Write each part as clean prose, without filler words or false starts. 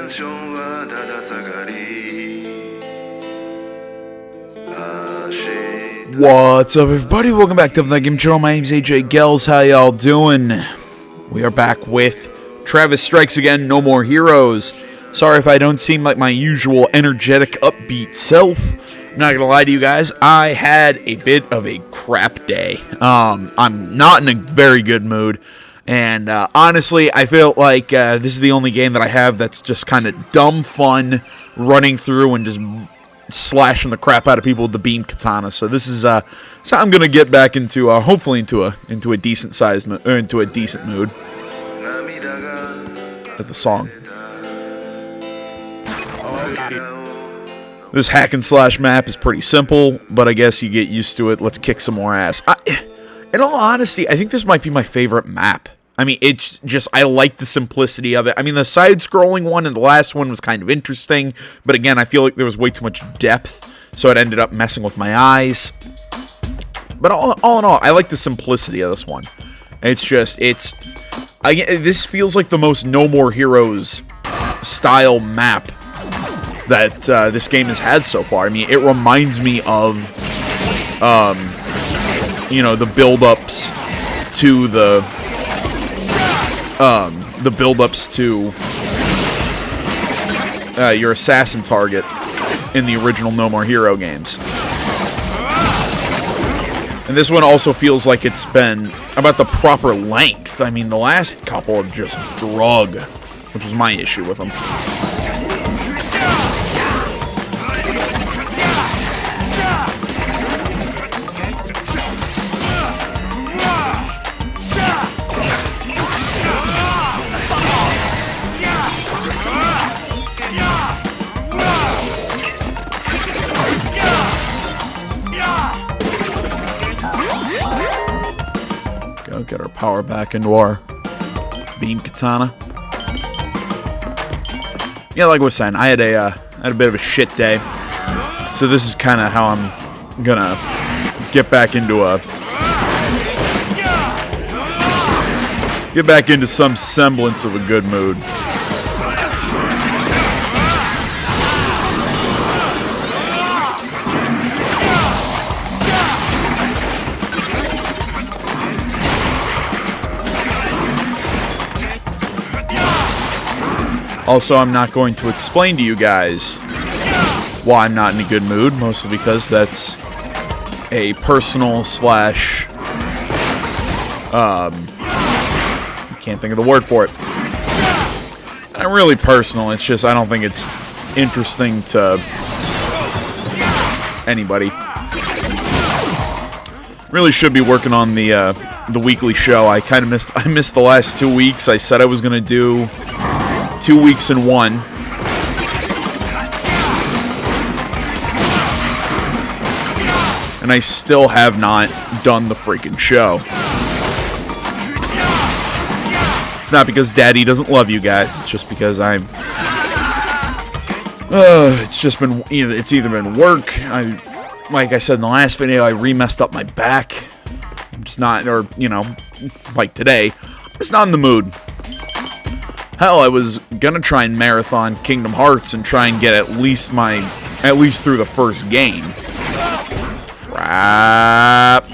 What's up, everybody? Welcome back to the Game Channel. My name's AJ Gels. How y'all doing? We are back with Travis Strikes Again, No More Heroes. Sorry if I don't seem like my usual energetic, upbeat self. I'm not gonna lie to you guys, I had a bit of a crap day. I'm not in a very good mood, and honestly, I feel like this is the only game that I have that's just kind of dumb fun, running through and just slashing the crap out of people with the beam katana. So this is so I'm gonna get back into hopefully into a decent size into a decent mood. At the song. This hack and slash map is pretty simple, but I guess you get used to it. Let's kick some more ass. In all honesty, I think this might be my favorite map. I mean, it's just, I like the simplicity of it. I mean, the side-scrolling one and the last one was kind of interesting, but again, I feel like there was way too much depth, so it ended up messing with my eyes. But all in all, I like the simplicity of this one. It's just, this feels like the most No More Heroes style map that this game has had so far. I mean, it reminds me of, you know, the build-ups to the build-ups to your assassin target in the original No More Hero games. And this one also feels like it's been about the proper length. I mean, the last couple have just drug, which was my issue with them. Get our power back into our beam katana. Yeah, like I was saying, I had a bit of a shit day, so this is kind of how I'm gonna get back into some semblance of a good mood. Also, I'm not going to explain to you guys why I'm not in a good mood, mostly because that's a personal slash, I can't think of the word for it. Not really personal, it's just I don't think it's interesting to anybody. Really should be working on the weekly show. I missed the last 2 weeks. I said I was going to do 2 weeks in one. And I still have not done the freaking show. It's not because Daddy doesn't love you guys. It's just because I'm... it's either been work. Like I said in the last video, I re-messed up my back. I'm just not, or, you know, like today, I'm just not in the mood. Hell, I was gonna try and marathon Kingdom Hearts and try and get at least through the first game. Crap.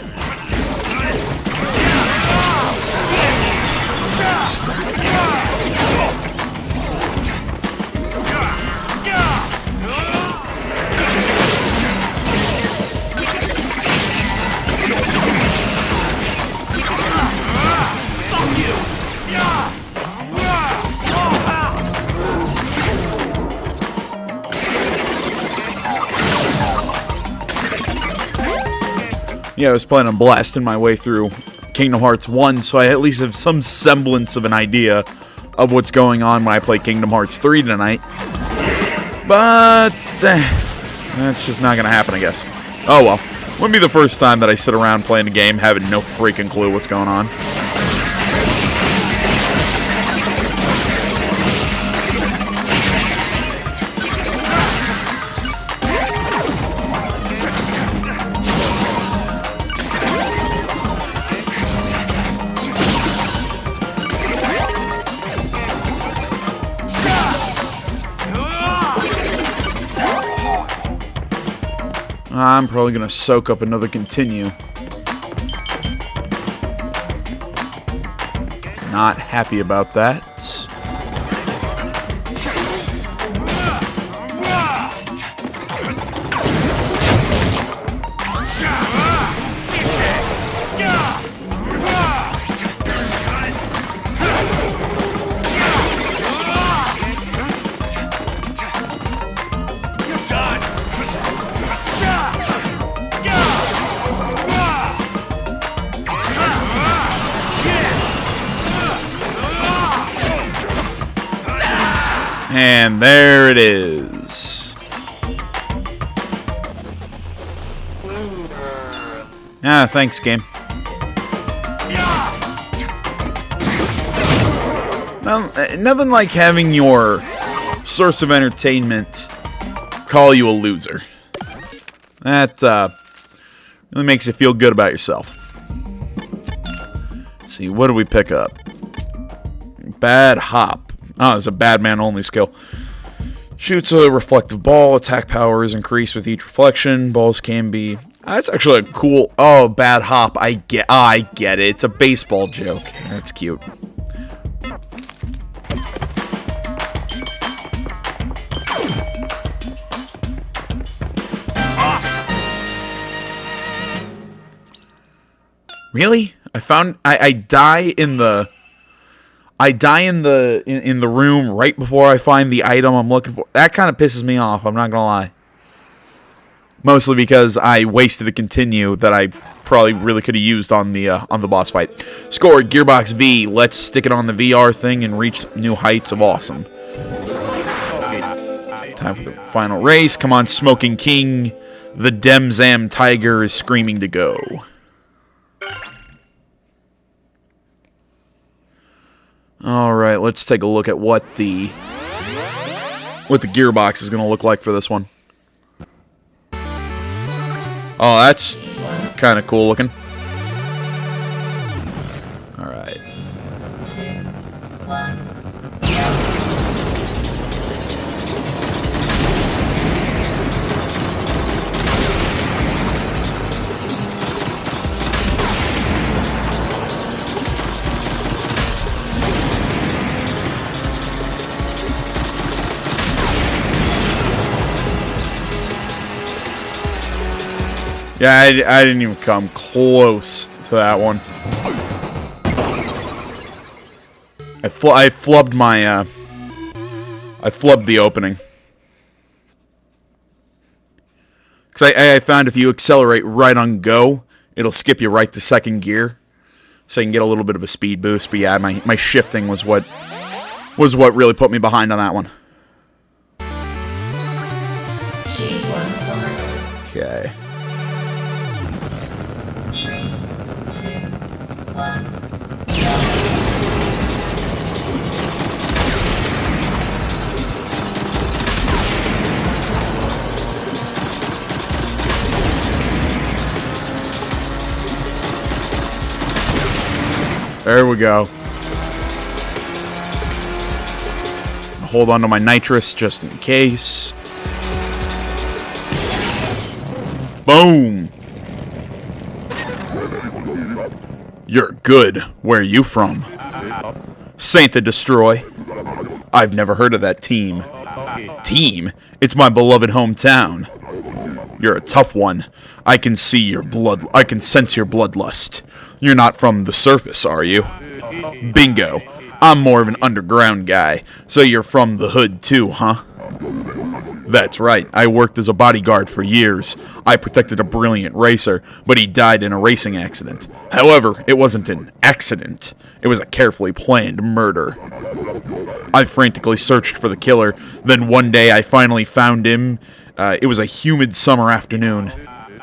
Yeah, I was planning on blasting my way through Kingdom Hearts 1, so I at least have some semblance of an idea of what's going on when I play Kingdom Hearts 3 tonight. But that's just not going to happen, I guess. Oh well. Wouldn't be the first time that I sit around playing a game having no freaking clue what's going on. I'm probably going to soak up another continue. Not happy about that. And there it is. Ah, thanks, game. Nothing like having your source of entertainment call you a loser. That really makes you feel good about yourself. Let's see, what do we pick up? Bad hop. Oh, it's a bad man only skill. Shoots a reflective ball. Attack power is increased with each reflection. Balls can be... That's actually a cool... Oh, bad hop. I get it. It's a baseball joke. That's cute. Really? I die in the... I die in the room right before I find the item I'm looking for. That kind of pisses me off, I'm not gonna lie. Mostly because I wasted a continue that I probably really could have used on the boss fight. Score, Gearbox V. Let's stick it on the VR thing and reach new heights of awesome. Time for the final race. Come on, Smoking King. The Demzam Tiger is screaming to go. Alright, let's take a look at what the gearbox is going to look like for this one. Oh, that's kind of cool looking. Alright. 2, 1. Yeah, I didn't even come close to that one. I flubbed my, I flubbed the opening. Because I found if you accelerate right on go, it'll skip you right to second gear. So you can get a little bit of a speed boost. But yeah, my shifting was what really put me behind on that one. Okay. 3, 2, 1. There we go. Hold on to my nitrous just in case. Boom! You're good. Where are you from? Santa Destroy. I've never heard of that team. Team? It's my beloved hometown. You're a tough one. I can see your blood. I can sense your bloodlust. You're not from the surface, are you? Bingo. I'm more of an underground guy. So you're from the hood too, huh? That's right. I worked as a bodyguard for years. I protected a brilliant racer, but he died in a racing accident. However, it wasn't an accident. It was a carefully planned murder. I frantically searched for the killer. Then one day I finally found him. It was a humid summer afternoon.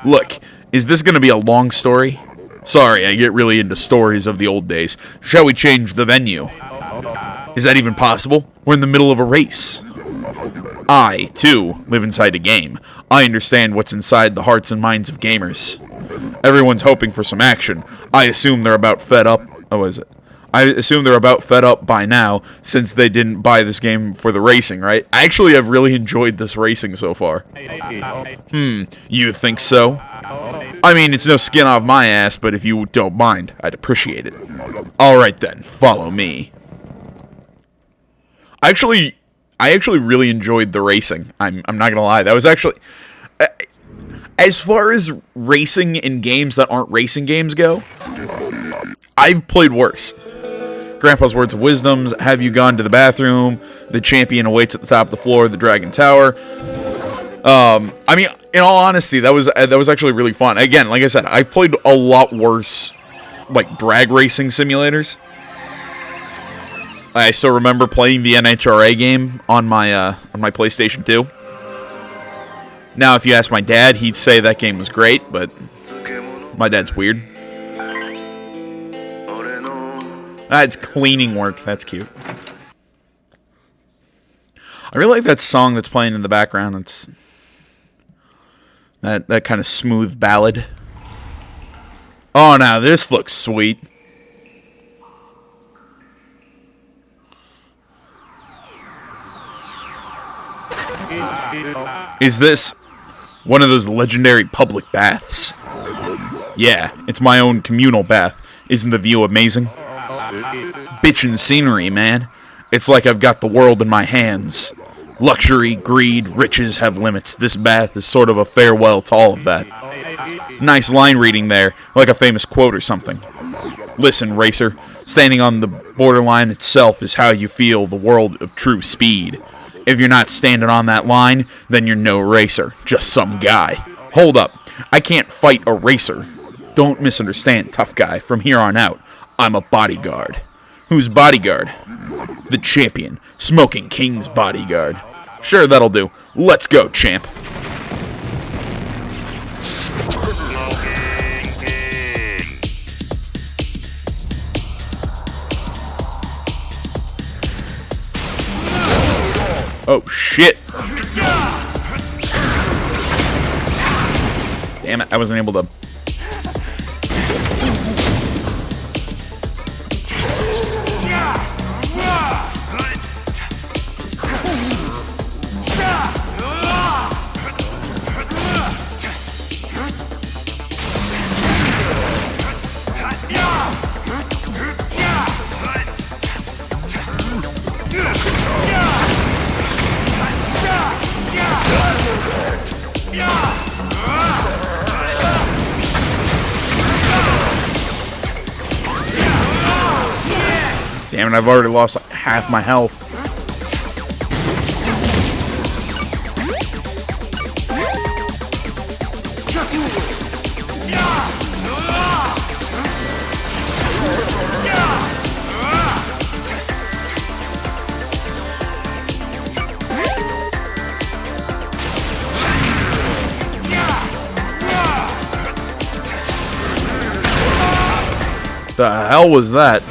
Look, is this going to be a long story? Sorry, I get really into stories of the old days. Shall we change the venue? Is that even possible? We're in the middle of a race. I, too, live inside a game. I understand what's inside the hearts and minds of gamers. Everyone's hoping for some action. I assume they're about fed up. Oh, is it? I assume they're about fed up by now since they didn't buy this game for the racing, right? I actually have really enjoyed this racing so far. You think so? I mean, it's no skin off my ass, but if you don't mind, I'd appreciate it. Alright then, follow me. I actually really enjoyed the racing. I'm not gonna lie. That was actually... as far as racing in games that aren't racing games go, I've played worse. Grandpa's Words of Wisdoms, Have You Gone to the Bathroom, The Champion Awaits at the Top of the Floor, The Dragon Tower. I mean, in all honesty, that was actually really fun. Again, like I said, I've played a lot worse, like, drag racing simulators. I still remember playing the NHRA game on my PlayStation 2. Now, if you ask my dad, he'd say that game was great, but my dad's weird. It's cleaning work. That's cute. I really like that song that's playing in the background. It's that kind of smooth ballad. Oh, now this looks sweet. Is this one of those legendary public baths? Yeah, it's my own communal bath. Isn't the view amazing? Bitchin' scenery, man. It's like I've got the world in my hands. Luxury, greed, riches have limits. This bath is sort of a farewell to all of that. Nice line reading there, like a famous quote or something. Listen, racer, standing on the borderline itself is how you feel the world of true speed. If you're not standing on that line, then you're no racer, just some guy. Hold up, I can't fight a racer. Don't misunderstand, tough guy. From here on out, I'm a bodyguard. Who's bodyguard? The champion, Smoking King's bodyguard. Sure, that'll do. Let's go, champ. Oh, shit. Damn it, I wasn't able to... Damn it, I've already lost like half my health. The hell was that?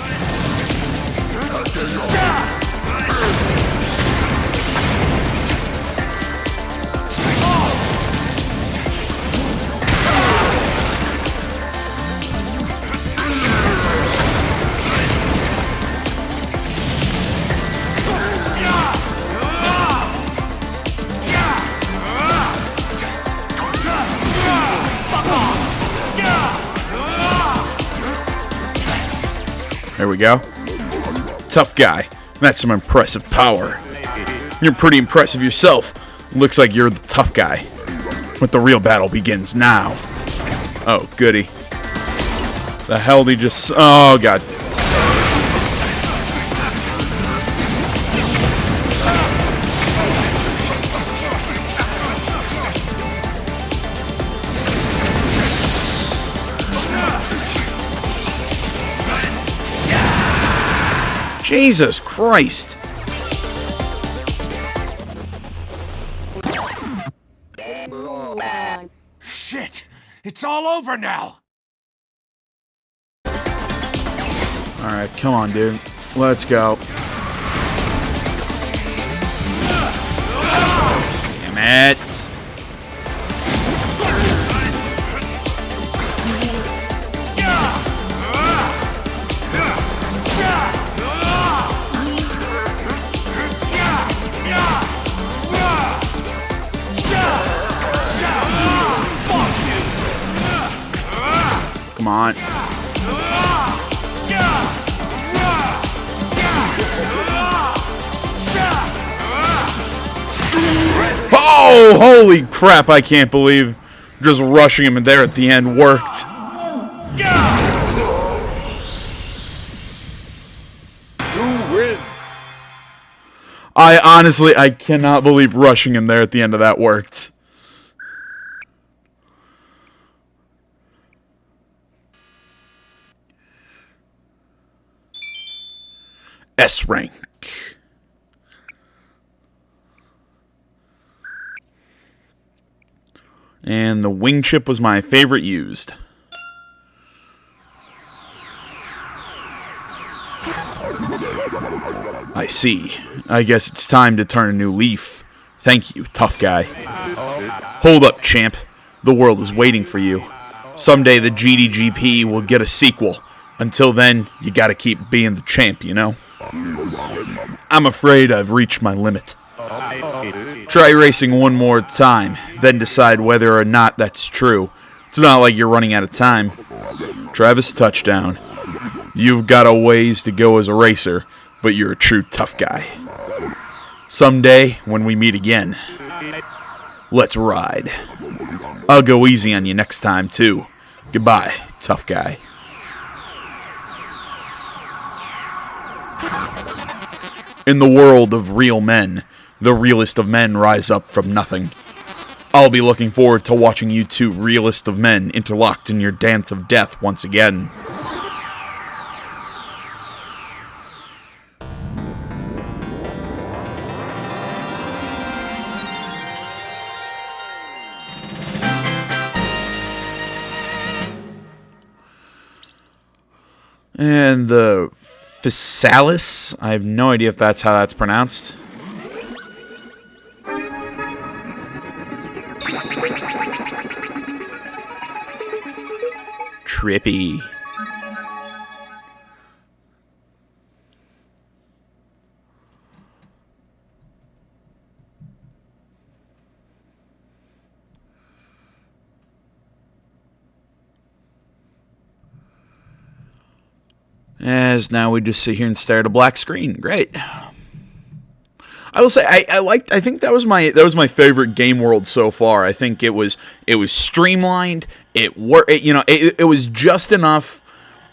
There we go. Tough guy. That's some impressive power. You're pretty impressive yourself. Looks like you're the tough guy. But the real battle begins now. Oh, goody. The hell did he just... Oh, God. Jesus Christ! Shit! It's all over now! Alright, come on, dude. Let's go. Damn it! come on. Oh, holy crap, I can't believe just rushing him in there at the end worked. I cannot believe rushing him there at the end of that worked. S rank. And the wing chip was my favorite used. I see. I guess it's time to turn a new leaf. Thank you, tough guy. Hold up, champ. The world is waiting for you. Someday the GDGP will get a sequel. Until then, you gotta keep being the champ, you know? I'm afraid I've reached my limit. Try racing one more time, then decide whether or not that's true. It's not like you're running out of time. Travis, touchdown. You've got a ways to go as a racer, but you're a true tough guy. Someday, when we meet again, let's ride. I'll go easy on you next time, too. Goodbye, tough guy. In the world of real men, the realest of men rise up from nothing. I'll be looking forward to watching you two realest of men interlocked in your dance of death once again. And the Physalis, I have no idea if that's how that's pronounced. Trippy. As now we just sit here and stare at a black screen. Great. I will say I think that was my favorite game world so far. I think it was streamlined. It was just enough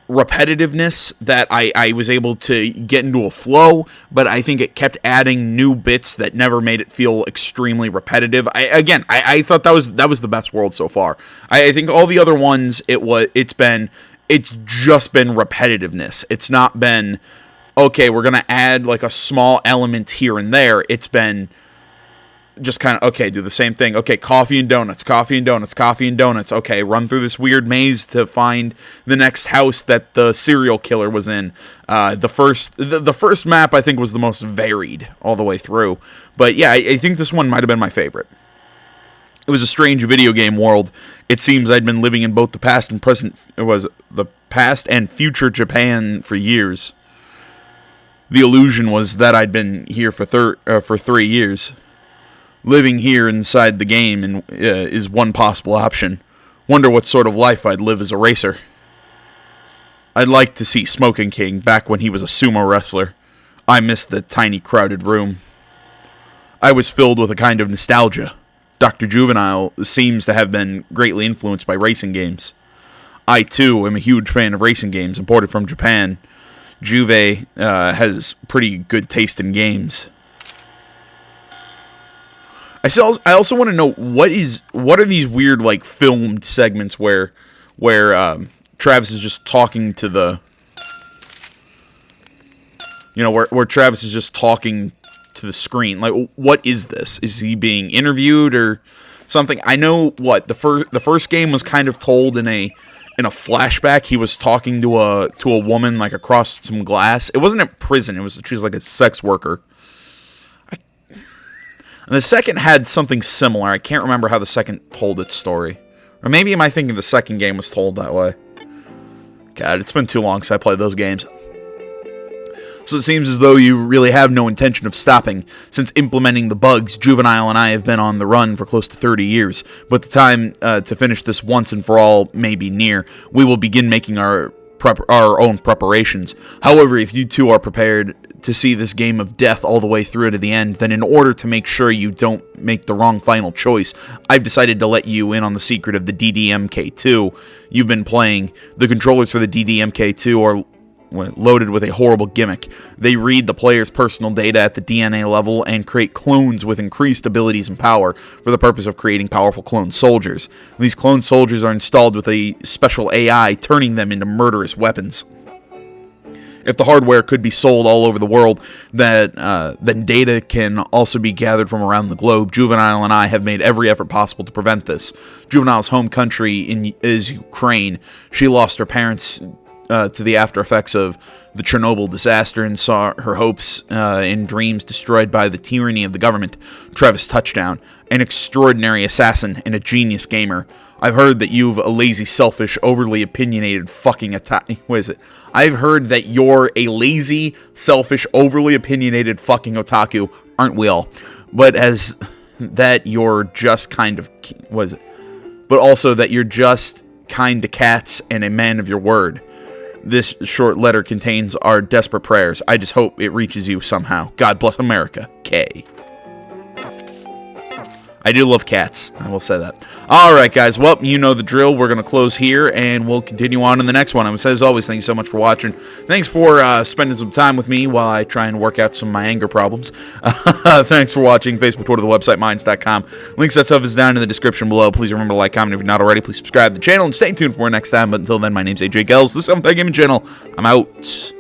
repetitiveness that I was able to get into a flow, but I think it kept adding new bits that never made it feel extremely repetitive. I thought that was the best world so far. I think all the other ones it's just been repetitiveness. It's not been, okay, we're going to add like a small element here and there. It's been just kind of, okay, do the same thing. Okay, coffee and donuts, coffee and donuts, coffee and donuts. Okay, run through this weird maze to find the next house that the serial killer was in. The first map, I think, was the most varied all the way through. But yeah, I think this one might have been my favorite. It was a strange video game world. It seems I'd been living in both the past and present. It was the past and future Japan for years. The illusion was that I'd been here for 3 years. Living here inside the game is one possible option. Wonder what sort of life I'd live as a racer. I'd like to see Smoking King back when he was a sumo wrestler. I missed the tiny crowded room. I was filled with a kind of nostalgia. Dr. Juvenile seems to have been greatly influenced by racing games. I, too, am a huge fan of racing games imported from Japan. Juve has pretty good taste in games. I also want to know what are these weird like filmed segments where Travis is just talking to the where Travis is just talking to the screen. Like, what is this? Is he being interviewed or something? I know what the first game was kind of told in a flashback. He was talking to a woman like across some glass. It wasn't at prison. She was like a sex worker. And the second had something similar. I can't remember how the second told its story. Or maybe am I thinking the second game was told that way? God, it's been too long since I played those games. So it seems as though you really have no intention of stopping. Since implementing the bugs, Juvenile and I have been on the run for close to 30 years. But the time to finish this once and for all may be near. We will begin making our own preparations. However, if you two are prepared to see this game of death all the way through to the end, then in order to make sure you don't make the wrong final choice, I've decided to let you in on the secret of the DDMK2 you've been playing. The controllers for the DDMK2 are loaded with a horrible gimmick. They read the player's personal data at the DNA level and create clones with increased abilities and power for the purpose of creating powerful clone soldiers. These clone soldiers are installed with a special AI, turning them into murderous weapons. If the hardware could be sold all over the world, then data can also be gathered from around the globe. Juvenile and I have made every effort possible to prevent this. Juvenile's home country is Ukraine. She lost her parents to the after effects of the Chernobyl disaster and saw her hopes and dreams destroyed by the tyranny of the government. Travis Touchdown, an extraordinary assassin and a genius gamer. I've heard that you've a lazy, selfish, overly opinionated fucking I've heard that you're a lazy, selfish, overly opinionated fucking otaku, aren't we all? But as that you're just kind of but also that you're just kind to cats and a man of your word. This short letter contains our desperate prayers. I just hope it reaches you somehow. God bless America. K. I do love cats. I will say that. Alright, guys. Well, you know the drill. We're going to close here, and we'll continue on in the next one. As always, thank you so much for watching. Thanks for spending some time with me while I try and work out some of my anger problems. Thanks for watching. Facebook, Twitter, the website, minds.com. Links, that stuff is down in the description below. Please remember to like, comment if you're not already. Please subscribe to the channel, and stay tuned for more next time. But until then, my name's AJ Gels. This is the Gaming Channel. I'm out.